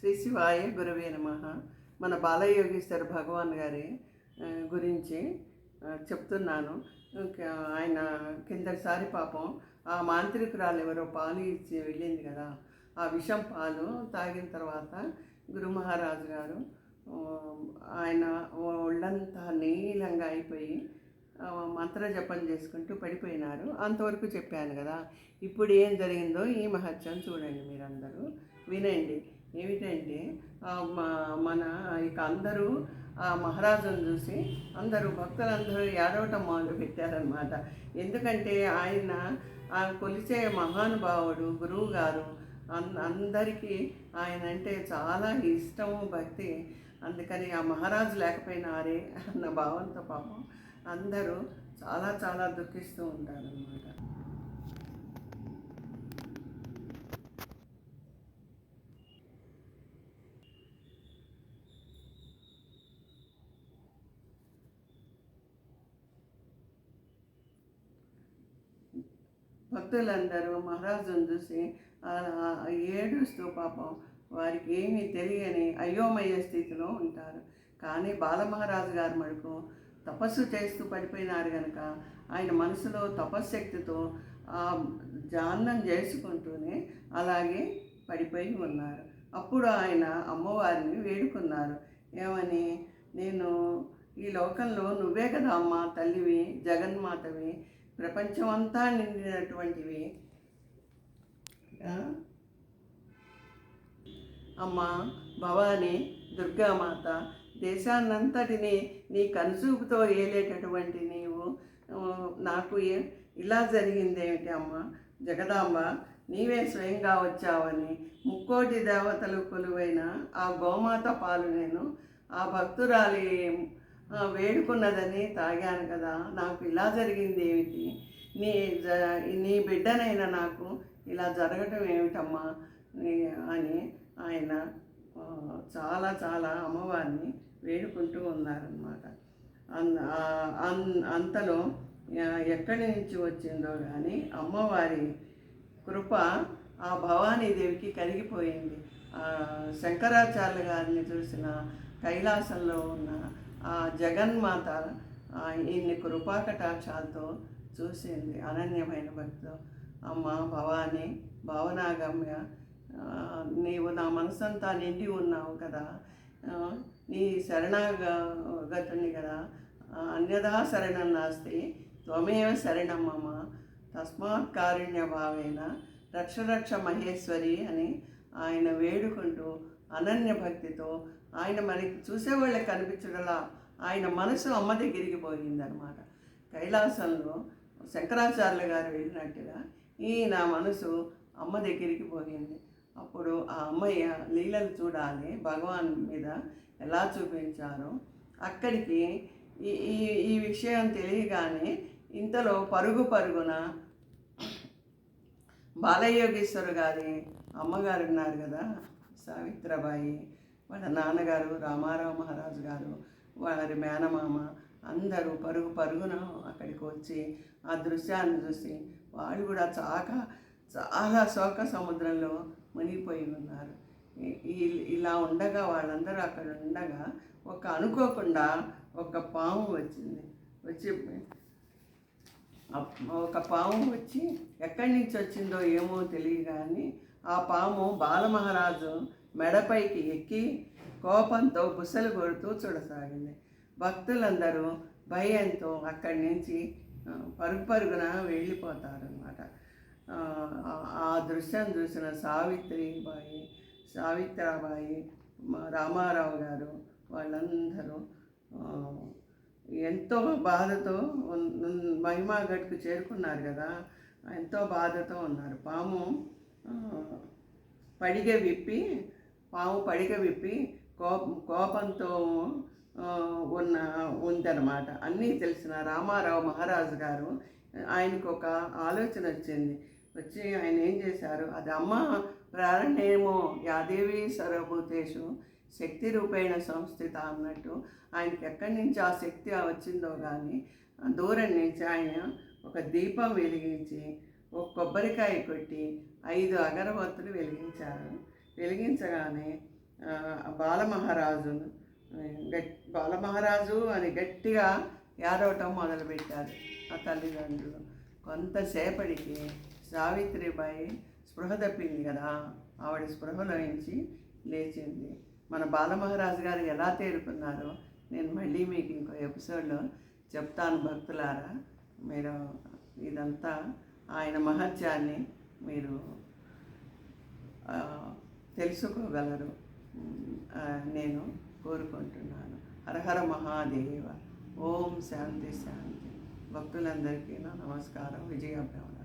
శ్రీ శివాయ గురవే నమః. మన బాలయోగీశ్వర భగవాన్ గారి గురించి చెప్తున్నాను. ఆయన కిందటిసారి పాపం ఆ మాంత్రికురాలు ఎవరో పాలు ఇచ్చి వెళ్ళింది కదా, ఆ విషం పాలు తాగిన తర్వాత గురు మహారాజు గారు ఆయన ఒళ్ళంతా నీలంగా అయిపోయి మంత్ర జపం చేసుకుంటూ పడిపోయినారు. అంతవరకు చెప్పాను కదా. ఇప్పుడు ఏం జరిగిందో ఈ మహత్యం చూడండి, మీరందరూ వినండి. ఏమిటంటే మన ఇక అందరూ ఆ మహారాజును చూసి అందరూ భక్తులందరూ ఏడవటం మొదలు పెట్టారనమాట. ఎందుకంటే ఆయన కొలిచే మహానుభావుడు గురువు గారు, అందరికీ ఆయన అంటే చాలా ఇష్టము, భక్తి. అందుకని ఆ మహారాజు లేకపోయినారే అన్న భావంతో పాపం అందరూ చాలా చాలా దుఃఖిస్తూ ఉంటారన్నమాట. భక్తులందరూ మహారాజును చూసి ఏడుస్తూ పాపం వారికి ఏమీ తెలియని అయోమయ స్థితిలో ఉంటారు. కానీ బాలమహారాజు గారు మటుకు తపస్సు చేస్తూ పడిపోయినారు కనుక ఆయన మనసులో తపశ్శక్తితో ధ్యానం చేసుకుంటూనే అలాగే పడిపోయి ఉన్నారు. అప్పుడు ఆయన అమ్మవారిని వేడుకున్నారు. ఏమని? నేను ఈ లోకంలో నువ్వే కదా అమ్మ తల్లివి, జగన్మాతవి, ప్రపంచమంతా నిండినటువంటివి. అమ్మ భవానీ, దుర్గామాత, దేశాన్నంతటిని నీ కనుచూపుతో ఏలేటటువంటి నీవు నాకు ఇలా జరిగిందేమిటి అమ్మ? జగదాంబ, నీవే స్వయంగా వచ్చావని ముక్కోటి దేవతలు కొలువైన ఆ గోమాత పాలు నేను ఆ భక్తురాలి వేడుకున్నదని తాగాను కదా, నాకు ఇలా జరిగింది ఏమిటి? నీ బిడ్డనైనా నాకు ఇలా జరగటం ఏమిటమ్మా అని ఆయన చాలా చాలా అమ్మవారిని వేడుకుంటూ ఉన్నారన్నమాట. అంతలో ఎక్కడి నుంచి వచ్చిందో కానీ అమ్మవారి కృప ఆ భవానీదేవికి కలిగిపోయింది. శంకరాచార్య గారిని చూసిన కైలాసంలో ఉన్న ఆ జగన్మాత ఈయన్ని కృపాకటాక్షాలతో చూసింది. అనన్యమైన భక్తితో, అమ్మ భవానీ, భావనాగమ్య, నీవు నా మనసంతా నిండి ఉన్నావు కదా, నీ శరణాగతుని కదా, అన్యదా శరణం నాస్తి త్వమేవ శరణం మమ తస్మాత్ కారుణ్య భావేన రక్ష రక్ష మహేశ్వరి అని ఆయన వేడుకుంటూ అనన్య భక్తితో ఆయన మనకి చూసేవాళ్ళకి కనిపించడలా ఆయన మనసు అమ్మ దగ్గరికి పోయిందనమాట. కైలాసంలో శంకరాచార్యుల గారు వెళ్ళినట్టుగా ఈయన మనసు అమ్మ దగ్గరికి పోయింది. అప్పుడు ఆ అమ్మయ్య లీలలు చూడాలి, భగవాన్ మీద ఎలా చూపించారో అక్కడికి ఈ విషయం తెలియగానే ఇంతలో పరుగున బాలయోగేశ్వర గారి అమ్మగారు ఉన్నారు కదా, సావిత్రబాయి, వాళ్ళ నాన్నగారు రామారావు మహారాజు గారు, వారి మేనమామ అందరూ పరుగున అక్కడికి వచ్చి ఆ దృశ్యాన్ని చూసి వాళ్ళు కూడా చాలా శోక సముద్రంలో మునిగిపోయి ఉన్నారు. ఇలా ఉండగా వాళ్ళందరూ అక్కడ ఉండగా అనుకోకుండా ఒక పాము వచ్చి ఎక్కడి నుంచి వచ్చిందో ఏమో తెలియదు కానీ ఆ పాము బాలమహారాజు మెడపైకి ఎక్కి కోపంతో బుసలు కొడుతూ చూడసాగింది. భక్తులందరూ భయంతో అక్కడి నుంచి పరుగున వెళ్ళిపోతారన్నమాట. ఆ దృశ్యం చూసిన సావిత్రాబాయి, రామారావు గారు వాళ్ళందరూ ఎంతో బాధతో మహిమాగఢ్కు చేరుకున్నారు కదా, ఎంతో బాధతో ఉన్నారు. పాము పడిగ విప్పి కోపంతో ఉందన్నమాట. అన్నీ తెలిసిన రామారావు మహారాజు గారు ఆయనకు ఒక ఆలోచన వచ్చి ఆయన ఏం చేశారు, అది అమ్మ ప్రారణేమో యాదేవి సర్వభూతేషు శక్తి రూపేణ సంస్థిత అన్నట్టు ఆయనకి ఎక్కడి నుంచి ఆ శక్తి వచ్చిందో కానీ దూరం నుంచి ఆయన ఒక దీపం వెలిగించి ఒక కొబ్బరికాయ కొట్టి 5 అగరబత్తులు వెలిగించారు. వెలిగించగానే బాలమహారాజును బాలమహారాజు అని గట్టిగా ఏడవటం మొదలుపెట్టారు ఆ తల్లిదండ్రులు. కొంతసేపటికి సావిత్రిబాయి స్పృహ తప్పింది కదా, ఆవిడ స్పృహలోంచి లేచింది. మన బాలమహారాజు గారు ఎలా తేరుకున్నారో నేను మళ్ళీ మీకు ఇంకో ఎపిసోడ్లో చెప్తాను భక్తులారా. మీరు ఇదంతా ఆయన మహత్యాన్ని మీరు తెలుసుకోగలరు నేను కోరుకుంటున్నాను. హరహర మహాదేవ. ఓం శాంతి శాంతి. భక్తులందరికీ నా నమస్కారం. విజయభ్రమణ.